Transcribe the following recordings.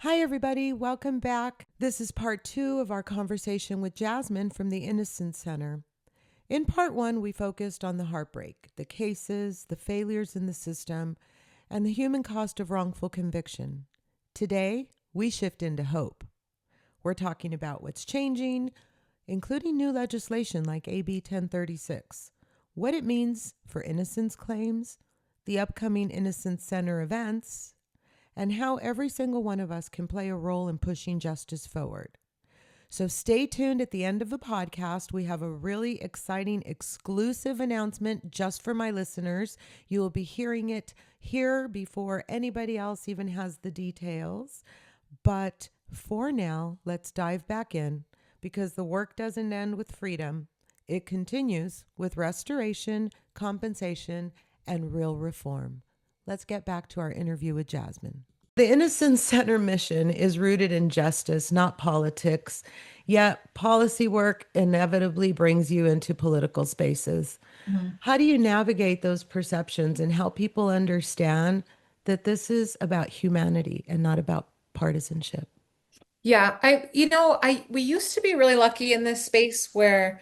Hi, everybody. Welcome back. This is part two of our conversation with Jasmin from the Innocence Center. In part one, we focused on the heartbreak, the cases, the failures in the system, and the human cost of wrongful conviction. Today, we shift into hope. We're talking about what's changing, including new legislation like AB 1036, what it means for innocence claims, the upcoming Innocence Center events, and how every single one of us can play a role in pushing justice forward. So stay tuned at the end of the podcast. We have a really exciting exclusive announcement just for my listeners. You will be hearing it here before anybody else even has the details. But for now, let's dive back in because the work doesn't end with freedom. It continues with restoration, compensation, and real reform. Let's get back to our interview with Jasmin. The Innocence Center mission is rooted in justice, not politics, yet policy work inevitably brings you into political spaces. Mhm. How do you navigate those perceptions and help people understand that this is about humanity and not about partisanship? Yeah, we used to be really lucky in this space where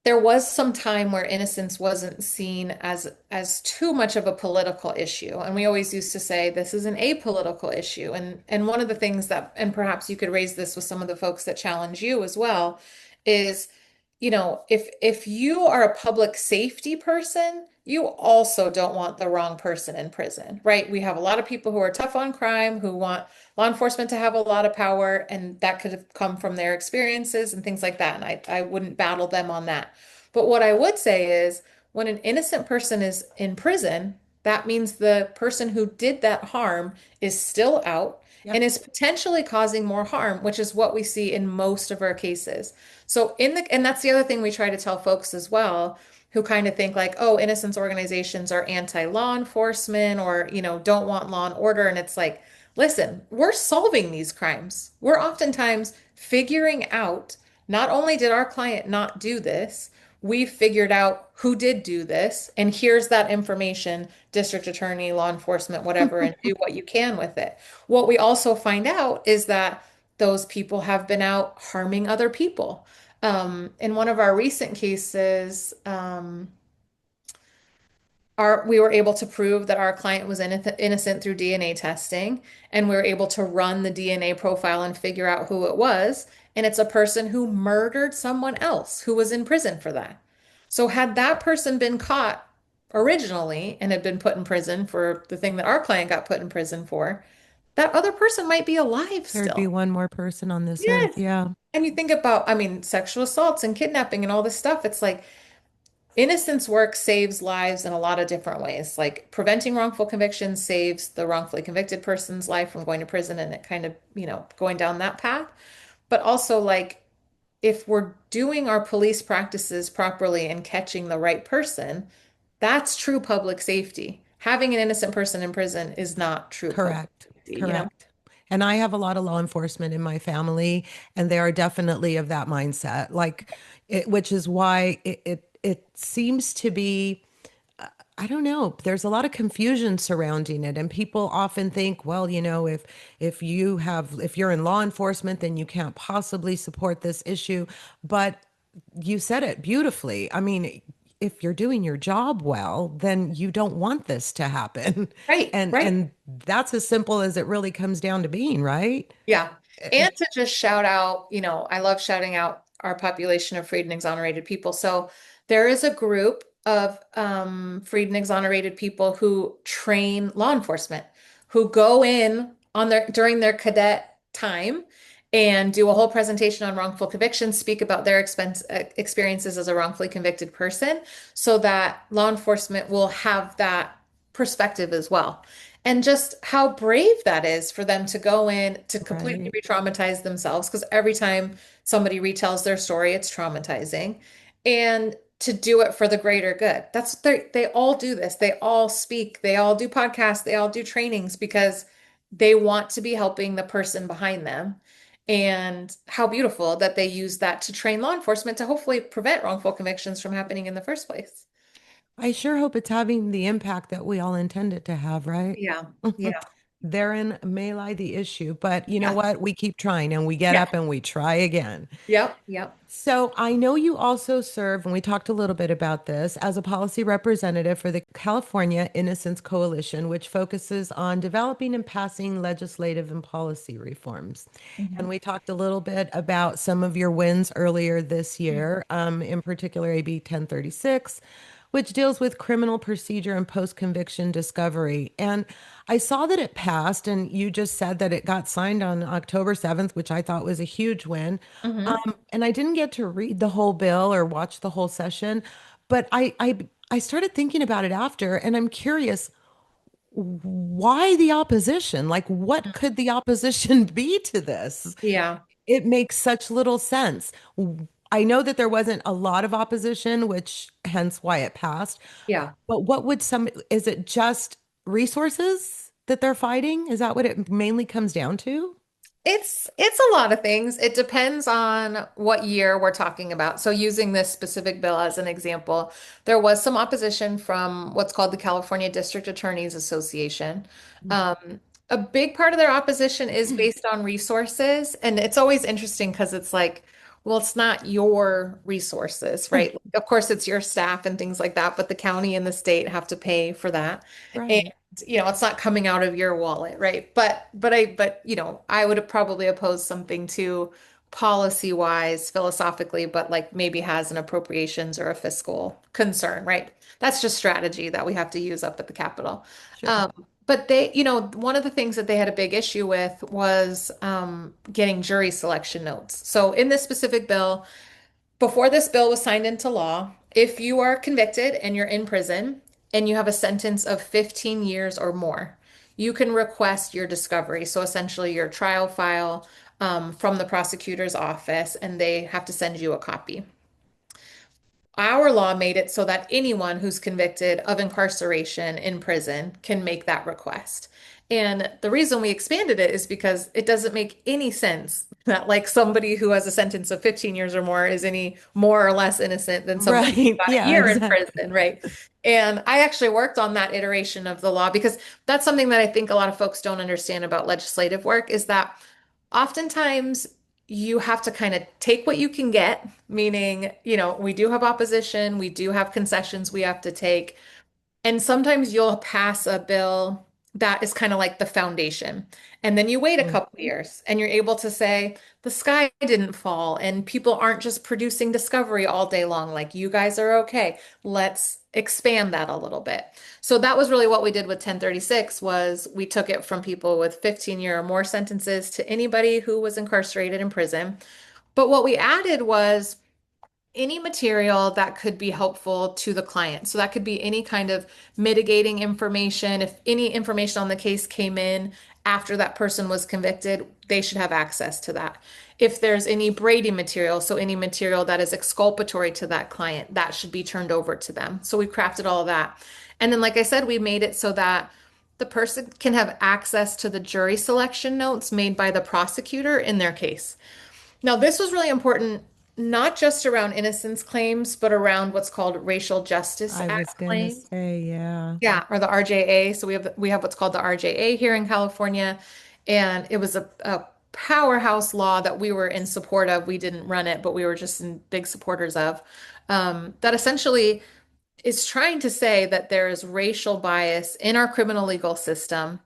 there was some time where innocence wasn't seen as too much of a political issue. And we always used to say this is an apolitical issue. And one of the things that, and perhaps you could raise this with some of the folks that challenge you as well, is, if you are a public safety person, you also don't want the wrong person in prison, right? We have a lot of people who are tough on crime, who want law enforcement to have a lot of power, and that could have come from their experiences and things like that. And I wouldn't battle them on that. But what I would say is when an innocent person is in prison, that means the person who did that harm is still out Yep. and is potentially causing more harm, which is what we see in most of our cases. And that's the other thing we try to tell folks as well, who kind of think like, oh, innocence organizations are anti-law enforcement or, don't want law and order. And it's like, listen, we're solving these crimes. We're oftentimes figuring out not only did our client not do this, we figured out who did do this, and here's that information, district attorney, law enforcement, whatever, and do what you can with it. What we also find out is that those people have been out harming other people. In one of our recent cases, we were able to prove that our client was innocent through DNA testing, and we were able to run the DNA profile and figure out who it was. And it's a person who murdered someone else who was in prison for that. So had that person been caught originally and had been put in prison for the thing that our client got put in prison for, that other person might be alive There'd be still. one more person on this earth. Yes. Yeah. And you think about, I mean, sexual assaults and kidnapping and all this stuff. It's like innocence work saves lives in a lot of different ways. Like preventing wrongful conviction saves the wrongfully convicted person's life from going to prison and it kind of, going down that path. But also, like, if we're doing our police practices properly and catching the right person, that's true public safety. Having an innocent person in prison is not true public Correct. safety. Correct. And I have a lot of law enforcement in my family, and they are definitely of that mindset. Which is why it seems to be, I don't know, there's a lot of confusion surrounding it. And people often think, well, if you're in law enforcement, then you can't possibly support this issue. But you said it beautifully. I mean, if you're doing your job well, then you don't want this to happen. Right, And right. and that's as simple as it really comes down to being, right? Yeah. And to just shout out, I love shouting out our population of freed and exonerated people. So there is a group of freed and exonerated people who train law enforcement, who go in on their during their cadet time and do a whole presentation on wrongful convictions, speak about their experiences as a wrongfully convicted person, so that law enforcement will have that perspective as well. And just how brave that is for them to go in to completely Right. re-traumatize themselves, because every time somebody retells their story, it's traumatizing. And to do it for the greater good. They all do this. They all speak, they all do podcasts, they all do trainings because they want to be helping the person behind them. And how beautiful that they use that to train law enforcement to hopefully prevent wrongful convictions from happening in the first place. I sure hope it's having the impact that we all intend it to have, right? Yeah. Yeah. Therein may lie the issue, but you know Yeah. what? We keep trying and we get Yeah. up and we try again. Yep. Yep. So I know you also serve, and we talked a little bit about this, as a policy representative for the California Innocence Coalition, which focuses on developing and passing legislative and policy reforms. And Mhm. we talked a little bit about some of your wins earlier this Mhm. year, in particular AB 1036, which deals with criminal procedure and post-conviction discovery. And I saw that it passed, and you just said that it got signed on October 7th, which I thought was a huge win. Mhm. And I didn't get to read the whole bill or watch the whole session, but I started thinking about it after, and I'm curious, why the opposition? Like, what could the opposition be to this? Yeah. It makes such little sense. I know that there wasn't a lot of opposition, which hence why it passed. Yeah. But what would is it just resources that they're fighting? Is that what it mainly comes down to? It's a lot of things. It depends on what year we're talking about. So using this specific bill as an example, there was some opposition from what's called the California District Attorneys Association. A big part of their opposition is based on resources, and it's always interesting because it's like, well, it's not your resources, right? Like, of course, it's your staff and things like that, but the county and the state have to pay for that. Right. It's not coming out of your wallet, right? But I would have probably opposed something too policy wise, philosophically, but like maybe has an appropriations or a fiscal concern, right? That's just strategy that we have to use up at the Capitol. Sure. Um, but one of the things that they had a big issue with was getting jury selection notes. So in this specific bill, before this bill was signed into law, if you are convicted and you're in prison and you have a sentence of 15 years or more, you can request your discovery. So essentially, your trial file from the prosecutor's office, and they have to send you a copy. Our law made it so that anyone who's convicted of incarceration in prison can make that request. And the reason we expanded it is because it doesn't make any sense that like somebody who has a sentence of 15 years or more is any more or less innocent than somebody who Right. got a Yeah, year in exactly. prison, right? And I actually worked on that iteration of the law because that's something that I think a lot of folks don't understand about legislative work is that oftentimes you have to kind of take what you can get, meaning, we do have opposition, we do have concessions we have to take. And sometimes you'll pass a bill that is kind of like the foundation. And then you wait a Mm. couple years and you're able to say, the sky didn't fall and people aren't just producing discovery all day long. Like you guys are okay. Let's expand that a little bit. So that was really what we did with 1036 was we took it from people with 15-year or more sentences to anybody who was incarcerated in prison. But what we added was any material that could be helpful to the client. So that could be any kind of mitigating information. If any information on the case came in after that person was convicted, they should have access to that. If there's any Brady material, so any material that is exculpatory to that client, that should be turned over to them. So we crafted all of that. And then, like I said, we made it so that the person can have access to the jury selection notes made by the prosecutor in their case. Now, this was really important, not just around innocence claims, but around what's called Racial Justice I was Act gonna claims. say, yeah. Yeah, or the RJA. So we have what's called the RJA here in California, and it was a powerhouse law that we were in support of. We didn't run it, but we were just in big supporters of. That essentially is trying to say that there is racial bias in our criminal legal system.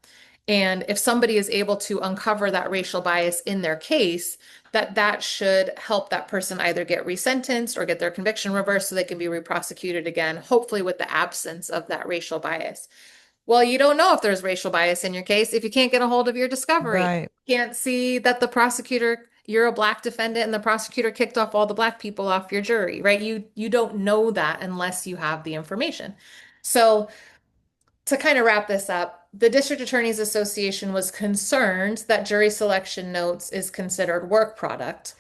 And if somebody is able to uncover that racial bias in their case, that should help that person either get resentenced or get their conviction reversed so they can be reprosecuted again, hopefully with the absence of that racial bias. Well, you don't know if there's racial bias in your case if you can't get a hold of your discovery. Right. You can't see that you're a black defendant and the prosecutor kicked off all the black people off your jury, right? You don't know that unless you have the information. So to kind of wrap this up, the District Attorneys Association was concerned that jury selection notes is considered work product.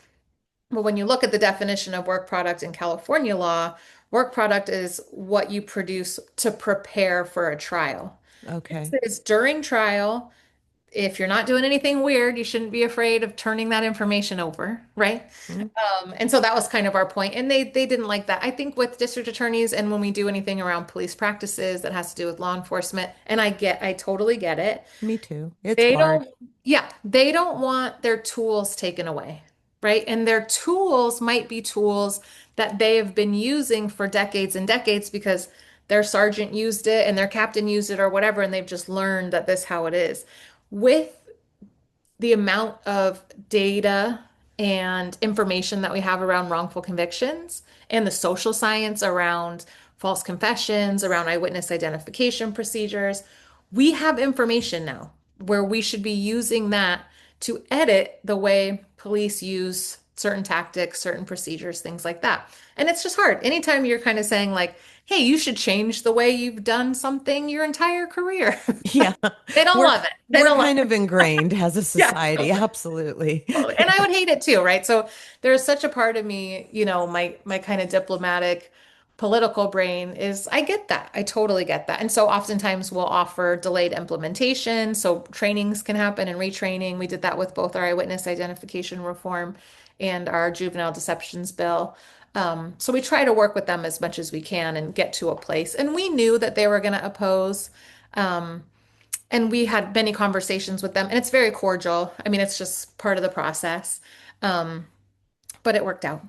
But when you look at the definition of work product in California law, work product is what you produce to prepare for a trial. This Okay. is during trial. if you're not doing anything weird, you shouldn't be afraid of turning that information over, right? Mm. And so that was kind of our point. And they didn't like that. I think with district attorneys and when we do anything around police practices that has to do with law enforcement, and I totally get it. Me too. It's They hard. don't, yeah, they don't want their tools taken away, right? And their tools might be tools that they have been using for decades and decades because their sergeant used it and their captain used it or whatever, and they've just learned that this is how it is. With the amount of data and information that we have around wrongful convictions and the social science around false confessions, around eyewitness identification procedures, we have information now where we should be using that to edit the way police use certain tactics, certain procedures, things like that. And it's just hard. Anytime you're kind of saying, like, hey, you should change the way you've done something your entire career. Yeah. They don't We're love it. They we're don't love kind it. of ingrained as a Yeah, society. totally. Absolutely. Totally. And I would hate it too, right? So there's such a part of me, my kind of diplomatic political brain is I get that. I totally get that. And so oftentimes we'll offer delayed implementation so trainings can happen and retraining. We did that with both our eyewitness identification reform and our juvenile deceptions bill. So we try to work with them as much as we can and get to a place. And we knew that they were going to oppose. Um, and we had many conversations with them, and it's very cordial. I mean, it's just part of the process. Um, but it worked out.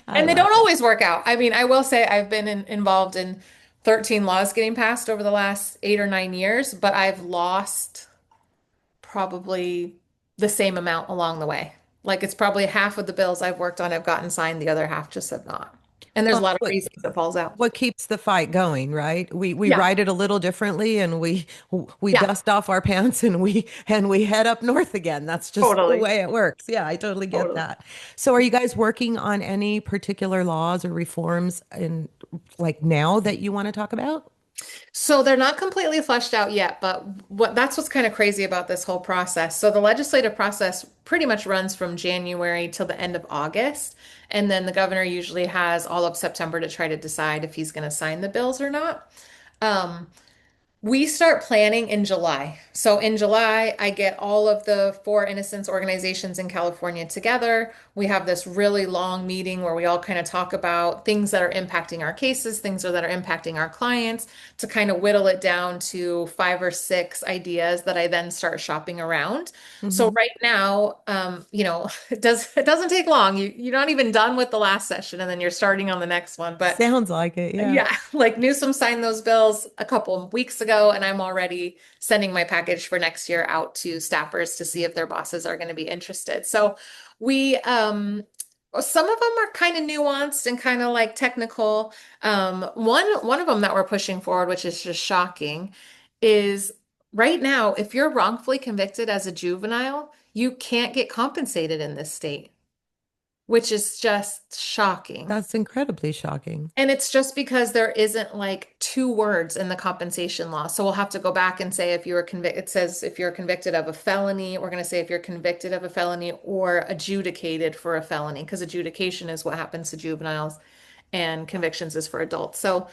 I And they love don't it. always work out. I mean, I will say I've been involved in 13 laws getting passed over the last 8 or 9 years, but I've lost probably the same amount along the way. Like it's probably half of the bills I've worked on have gotten signed, the other half just have not. And there's Well, a lot of what reasons it falls out. what keeps the fight going, right? We Yeah. write it a little differently and we Yeah, dust off our pants and we head up north again. That's just the totally. way it works. Yeah, I totally get Totally. that. So are you guys working on any particular laws or reforms in like now that you want to talk about? So they're not completely fleshed out yet, but that's what's kind of crazy about this whole process. So the legislative process pretty much runs from January till the end of August, and then the governor usually has all of September to try to decide if he's going to sign the bills or not. Um, we start planning in July. So in July, I get all of the four innocence organizations in California together. We have this really long meeting where we all kind of talk about things that are impacting our cases, things that are impacting our clients, to kind of whittle it down to 5 or 6 ideas that I then start shopping around. So Hmm. right now, it doesn't take long. You're not even done with the last session, and then you're starting on the next one. But Sounds like it, yeah. yeah, like Newsom signed those bills a couple of weeks ago, and I'm already sending my package for next year out to staffers to see if their bosses are going to be interested. So we, some of them are kind of nuanced and kind of like technical. One of them that we're pushing forward, which is just shocking, is right now, if you're wrongfully convicted as a juvenile, you can't get compensated in this state, which is just shocking. That's incredibly shocking. And it's just because there isn't like 2 words in the compensation law. So we'll have to go back and say if you were convicted, it says if you're convicted of a felony, we're going to say if you're convicted of a felony or adjudicated for a felony, because adjudication is what happens to juveniles and convictions is for adults. So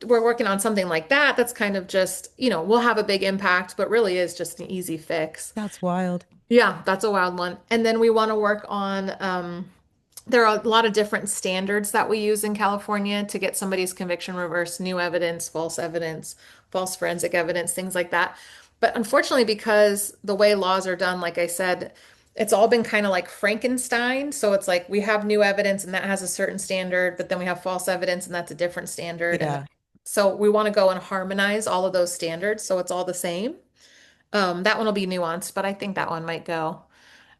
we're working on something like that. That's kind of just, will have a big impact, but really is just an easy fix. That's wild. Yeah, that's a wild one. And then we want to work on, there are a lot of different standards that we use in California to get somebody's conviction reversed, new evidence, false forensic evidence, things like that. But unfortunately, because the way laws are done, like I said, it's all been kind of like Frankenstein. So it's like we have new evidence and that has a certain standard, but then we have false evidence and that's a different standard. And Yeah. so we want to go and harmonize all of those standards so it's all the same. That one will be nuanced, but I think that one might go.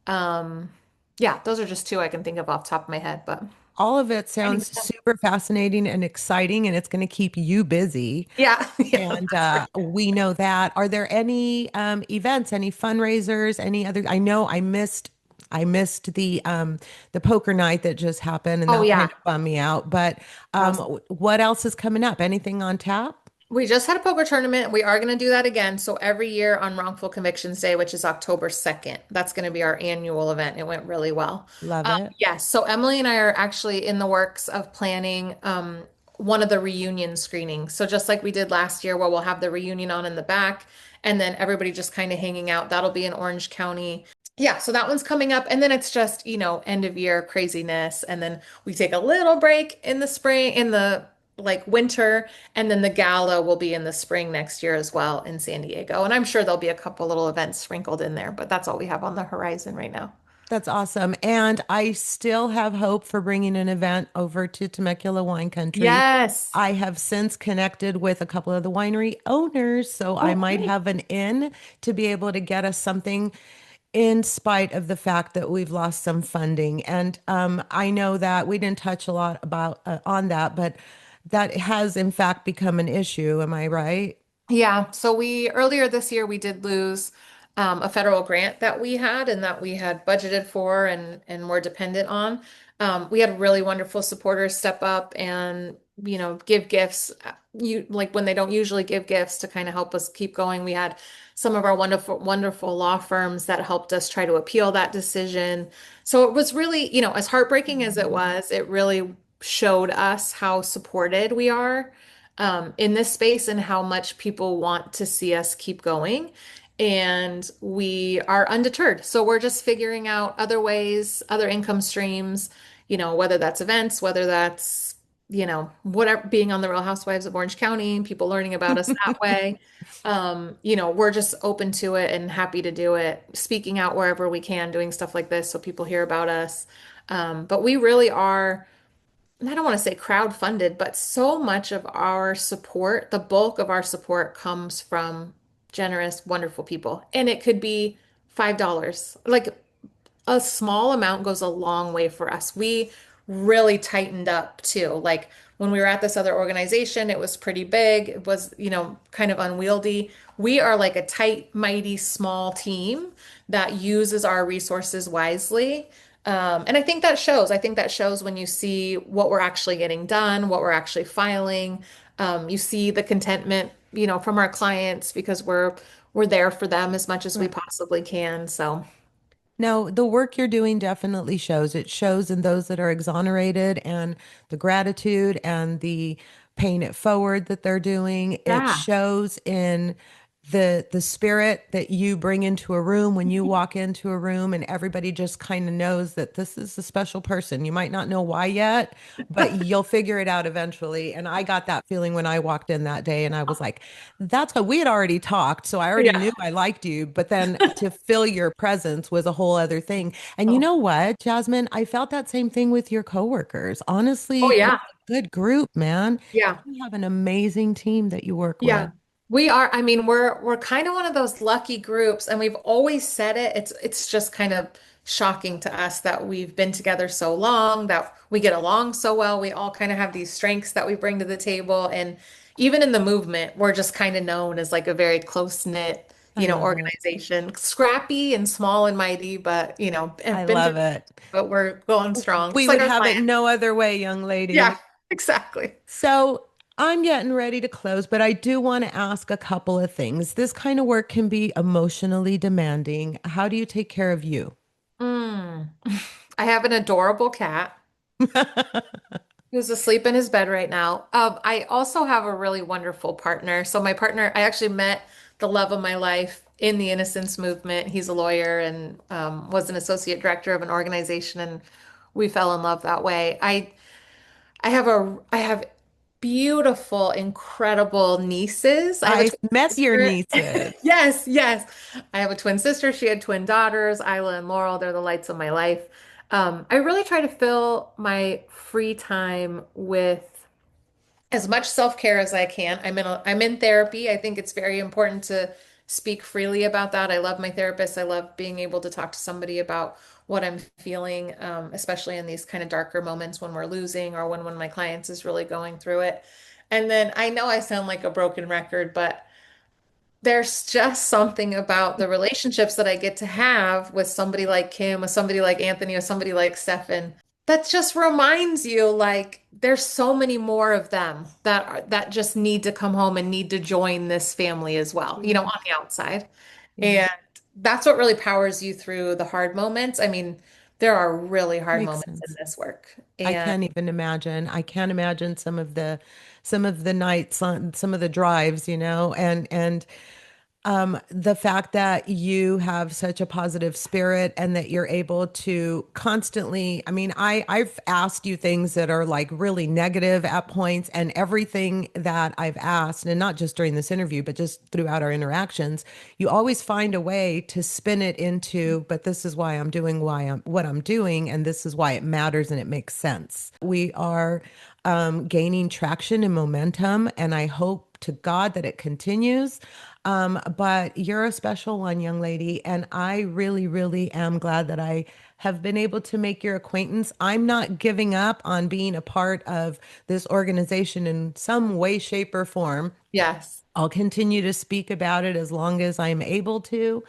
Um, yeah, those are just two I can think of off the top of my head, but All of it exciting sounds stuff. super fascinating and exciting, and it's going to keep you busy. Yeah, yeah, And that's for we know that. Are there any events, any fundraisers, any other? I know I missed the poker night that just happened, and Oh that kind yeah. of bummed me out. But Awesome. what else is coming up? Anything on tap? We just had a poker tournament. We are going to do that again. So every year on Wrongful Convictions Day, which is October 2nd, that's going to be our annual event. It went really well. Love it. Yes. So Emily and I are actually in the works of planning one of the reunion screenings. So just like we did last year, where we'll have the reunion on in the back, and then everybody just kind of hanging out. That'll be in Orange County. Yeah, so that one's coming up. And then it's just, end of year craziness. And then we take a little break in the spring, in the like winter. And then the gala will be in the spring next year as well in San Diego. And I'm sure there'll be a couple little events sprinkled in there, but that's all we have on the horizon right now. That's awesome. And I still have hope for bringing an event over to Temecula Wine Country. Yes. I have since connected with a couple of the winery owners, so I Oh, might great. have an in to be able to get us something in spite of the fact that we've lost some funding. And I know that we didn't touch a lot about on that, but that has in fact become an issue. Am I right? Yeah, so we earlier this year we did lose a federal grant that we had and that we had budgeted for and were dependent on. We had really wonderful supporters step up and give gifts. You like when they don't usually give gifts to kind of help us keep going. We had some of our wonderful law firms that helped us try to appeal that decision. So it was really, as heartbreaking as it was, it really showed us how supported we are in this space and how much people want to see us keep going. And we are undeterred. So we're just figuring out other ways, other income streams, whether that's events, whether that's, whatever, being on the Real Housewives of Orange County, people learning about us that way. We're just open to it and happy to do it, speaking out wherever we can, doing stuff like this so people hear about us. But we really are. I don't want to say crowd-funded, but so much of our support, the bulk of our support comes from generous, wonderful people. And it could be $5. Like a small amount goes a long way for us. We really tightened up too. Like when we were at this other organization, it was pretty big. It was, kind of unwieldy. We are like a tight, mighty, small team that uses our resources wisely. And I think that shows. I think that shows when you see what we're actually getting done, what we're actually filing. You see the contentment, from our clients because we're there for them as much as we Right. possibly can. So. No, the work you're doing definitely shows. It shows in those that are exonerated and the gratitude and the paying it forward that they're doing. It Yeah. shows in the spirit that you bring into a room when you walk into a room and everybody just kind of knows that this is a special person. You might not know why yet, but you'll figure it out eventually. And I got that feeling when I walked in that day and I was like, that's what we had already talked. So I already Yeah. knew I liked you, but then to feel your presence was a whole other thing. And you Oh, know what, Jasmine, I felt that same thing with your coworkers. oh Honestly, it's yeah. a good group, man. Yeah. You have an amazing team that you work with. Yeah. We are, I mean, we're kind of one of those lucky groups, and we've always said it. It's just kind of shocking to us that we've been together so long, that we get along so well. We all kind of have these strengths that we bring to the table. And even in the movement, we're just kind of known as like a very close-knit, I love it. organization. Scrappy and small and mighty, but I have been through, love it. but we're going strong. We Just like would our have it client. no other way, young lady. Yeah, exactly. So I'm getting ready to close, but I do want to ask a couple of things. This kind of work can be emotionally demanding. How do you take care of you? Mm. I have an adorable cat who's asleep in his bed right now. I also have a really wonderful partner. So my partner, I actually met the love of my life in the Innocence movement. He's a lawyer and was an associate director of an organization, and we fell in love that way. I have beautiful, incredible nieces. I have a I twin met your sister. nieces. Yes, yes. I have a twin sister. She had twin daughters, Isla and Laurel. They're the lights of my life. I really try to fill my free time with as much self-care as I can. I'm in therapy. I think it's very important to speak freely about that. I love my therapist. I love being able to talk to somebody about what I'm feeling, especially in these kind of darker moments when we're losing or when one of my clients is really going through it. And then I know I sound like a broken record, but there's just something about the relationships that I get to have with somebody like Kim, with somebody like Anthony, with somebody like Stefan, that just reminds you like there's so many more of them that just need to come home and need to join this family as well, Yeah, on the outside. yeah. And that's what really powers you through the hard moments. I mean, there are really hard Makes moments in sense. this work. I And can't even imagine. I can't imagine some of the nights on some of the drives, and The fact that you have such a positive spirit and that you're able to constantly, I mean, I've asked you things that are like really negative at points, and everything that I've asked, and not just during this interview, but just throughout our interactions, you always find a way to spin it into, but this is why I'm doing why I'm what I'm doing, and this is why it matters and it makes sense. We are gaining traction and momentum, and I hope to God that it continues. But you're a special one, young lady, and I really, really am glad that I have been able to make your acquaintance. I'm not giving up on being a part of this organization in some way, shape, or form. Yes. I'll continue to speak about it as long as I'm able to.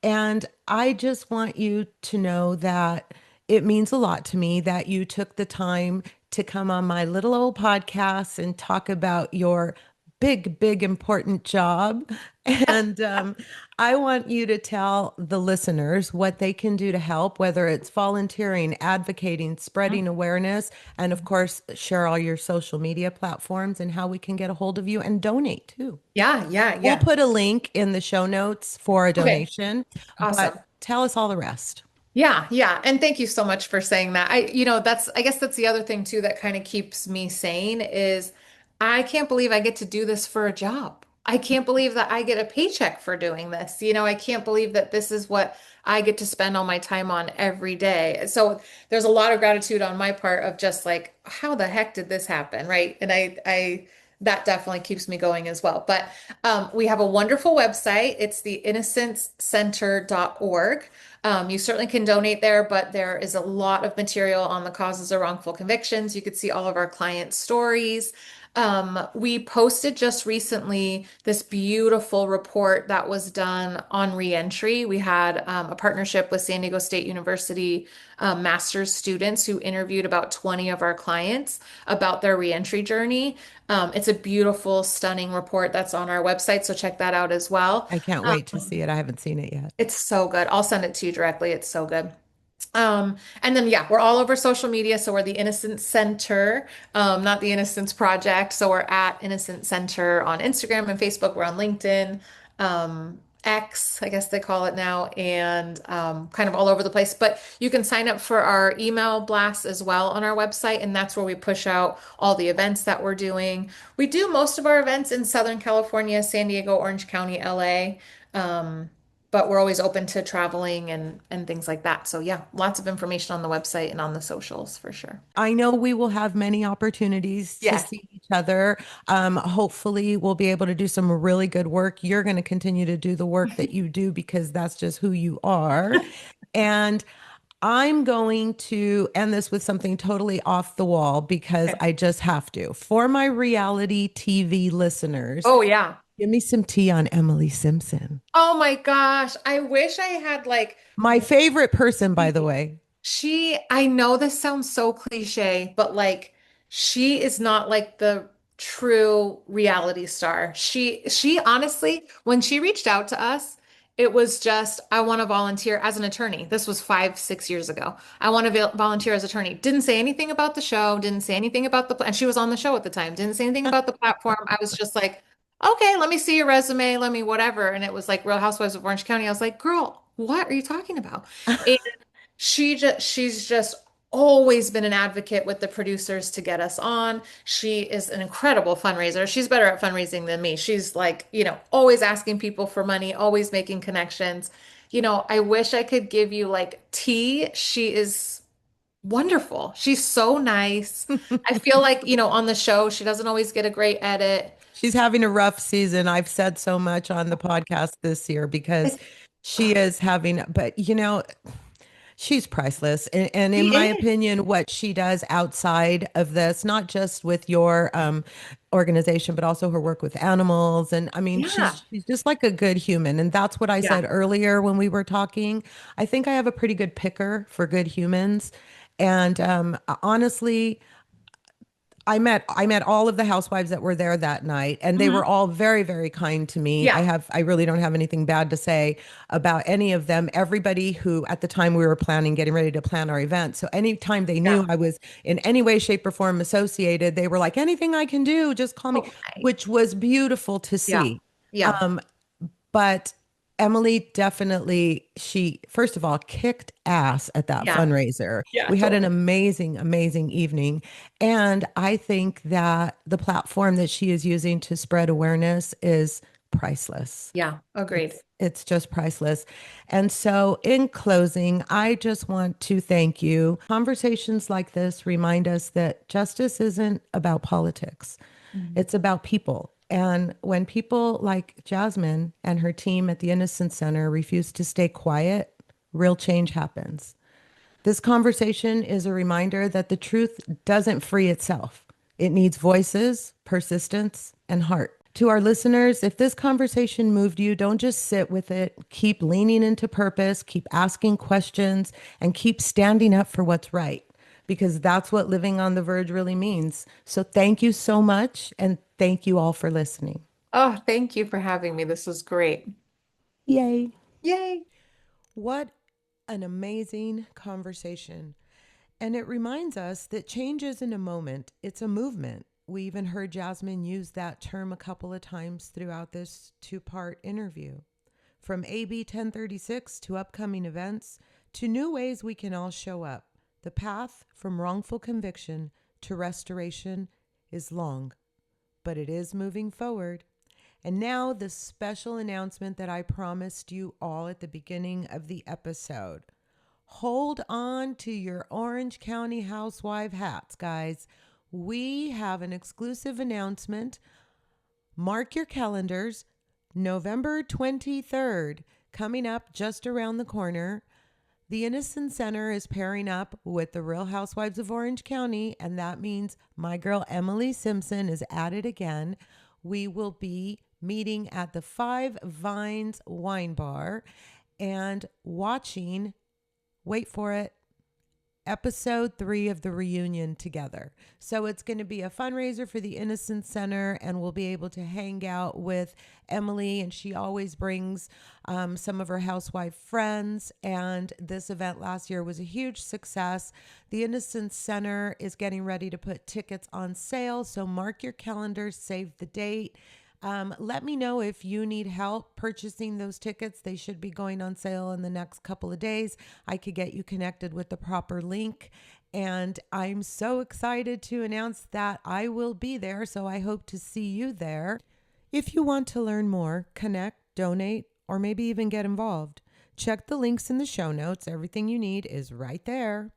And I just want you to know that it means a lot to me that you took the time to come on my little old podcast and talk about your big, big, important job. And I want you to tell the listeners what they can do to help, whether it's volunteering, advocating, spreading awareness, and of course, share all your social media platforms and how we can get a hold of you and donate too. Yeah, yeah, We'll yeah. put a link in the show notes for a Okay, donation, but awesome. tell us all the rest. Yeah, yeah. And thank you so much for saying that. I guess that's the other thing too that kind of keeps me sane is I can't believe I get to do this for a job. I can't believe that I get a paycheck for doing this. I can't believe that this is what I get to spend all my time on every day. So there's a lot of gratitude on my part of just like, how the heck did this happen? Right. And that definitely keeps me going as well. But we have a wonderful website. It's the innocencecenter.org. You certainly can donate there, but there is a lot of material on the causes of wrongful convictions. You could see all of our client stories. We posted just recently this beautiful report that was done on reentry. We had a partnership with San Diego State University master's students who interviewed about 20 of our clients about their reentry journey. It's a beautiful, stunning report that's on our website, so check that out as well. I can't wait to see it. I haven't seen it yet. It's so good. I'll send it to you directly. It's so good. And then yeah, we're all over social media. So we're the Innocence Center, not the Innocence Project. So we're at Innocence Center on Instagram and Facebook. We're on LinkedIn, X, I guess they call it now, and kind of all over the place. But you can sign up for our email blasts as well on our website, and that's where we push out all the events that we're doing. We do most of our events in Southern California, San Diego, Orange County, LA. But we're always open to traveling and things like that. So yeah, lots of information on the website and on the socials for sure. I know we will have many opportunities to Yes. see each other. Hopefully, we'll be able to do some really good work. You're going to continue to do the work that you do because that's just who you are. And I'm going to end this with something totally off the wall because Okay. I just have to. For my reality TV listeners, Oh yeah. give me some tea on Emily Simpson. Oh my gosh. I wish I had like My favorite person, by the way. I know this sounds so cliche, but like she is not like the true reality star. She honestly, when she reached out to us, it was just, I want to volunteer as an attorney. This was 5, 6 years ago. I want to volunteer as attorney. Didn't say anything about the show, didn't say anything about and she was on the show at the time, didn't say anything about the platform. I was just like, okay, let me see your resume, let me whatever. And it was like Real Housewives of Orange County. I was like, girl, what are you talking about? She's just always been an advocate with the producers to get us on. She is an incredible fundraiser. She's better at fundraising than me. She's like, always asking people for money, always making connections. I wish I could give you like tea. She is wonderful. She's so nice. I feel like, on the show, she doesn't always get a great edit. She's having a rough season. I've said so much on the podcast this year because It's- she is having, but she's priceless. And in She my is. opinion, what she does outside of this, not just with your organization, but also her work with animals. And I mean, Yeah. she's just like a good human. And that's what I Yeah. said earlier when we were talking. I think I have a pretty good picker for good humans. And honestly, I met all of the housewives that were there that night, and they were Mhm. all very, very kind to me. Yeah. I really don't have anything bad to say about any of them. Everybody who at the time we were getting ready to plan our event. So anytime they knew Yeah. I was in any way, shape, or form associated, they were like, anything I can do, just call me, Okay. which was beautiful to Yeah. see. Yeah. But Emily definitely, she, first of all, kicked ass at that Yeah. fundraiser. Yeah, We had an totally. amazing, amazing evening. And I think that the platform that she is using to spread awareness is priceless. Yeah, agreed. It's just priceless. And so in closing, I just want to thank you. Conversations like this remind us that justice isn't about politics. Mhm. It's about people. And when people like Jasmine and her team at the Innocence Center refuse to stay quiet, real change happens. This conversation is a reminder that the truth doesn't free itself. It needs voices, persistence, and heart. To our listeners, if this conversation moved you, don't just sit with it. Keep leaning into purpose, keep asking questions, and keep standing up for what's right, because that's what living on the verge really means. So thank you so much, and thank you all for listening. Oh, thank you for having me. This was great. Yay. Yay. What an amazing conversation. And it reminds us that change isn't a moment, it's a movement. We even heard Jasmine use that term a couple of times throughout this two-part interview. From AB 1036 to upcoming events to new ways we can all show up, the path from wrongful conviction to restoration is long, but it is moving forward. And now, the special announcement that I promised you all at the beginning of the episode. Hold on to your Orange County Housewife hats, guys. We have an exclusive announcement. Mark your calendars. November 23rd, coming up just around the corner. The Innocence Center is pairing up with the Real Housewives of Orange County, and that means my girl Emily Simpson is at it again. We will be meeting at the Five Vines Wine Bar and watching, wait for it, episode 3 of the reunion together. So it's going to be a fundraiser for the Innocence Center, and we'll be able to hang out with Emily, and she always brings some of her housewife friends. And this event last year was a huge success. The Innocence Center is getting ready to put tickets on sale, so mark your calendars, save the date. Let me know if you need help purchasing those tickets. They should be going on sale in the next couple of days. I could get you connected with the proper link. And I'm so excited to announce that I will be there. So I hope to see you there. If you want to learn more, connect, donate, or maybe even get involved, check the links in the show notes. Everything you need is right there.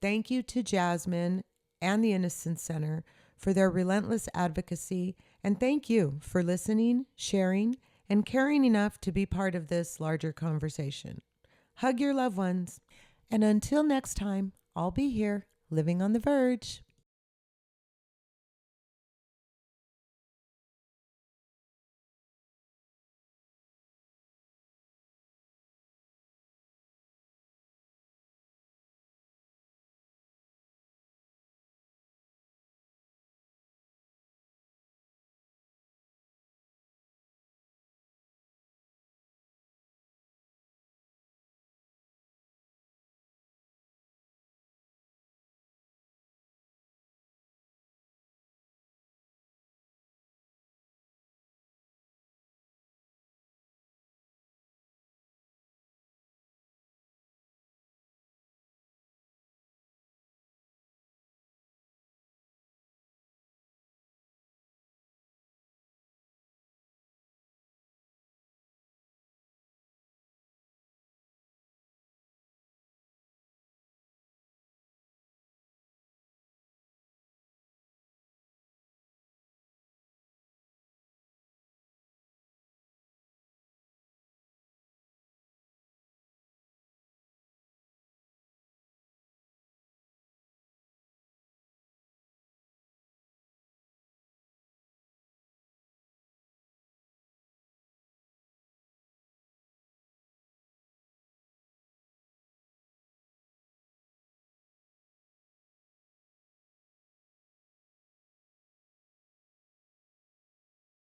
Thank you to Jasmine and the Innocence Center for their relentless advocacy. And thank you for listening, sharing, and caring enough to be part of this larger conversation. Hug your loved ones. And until next time, I'll be here, living on the verge.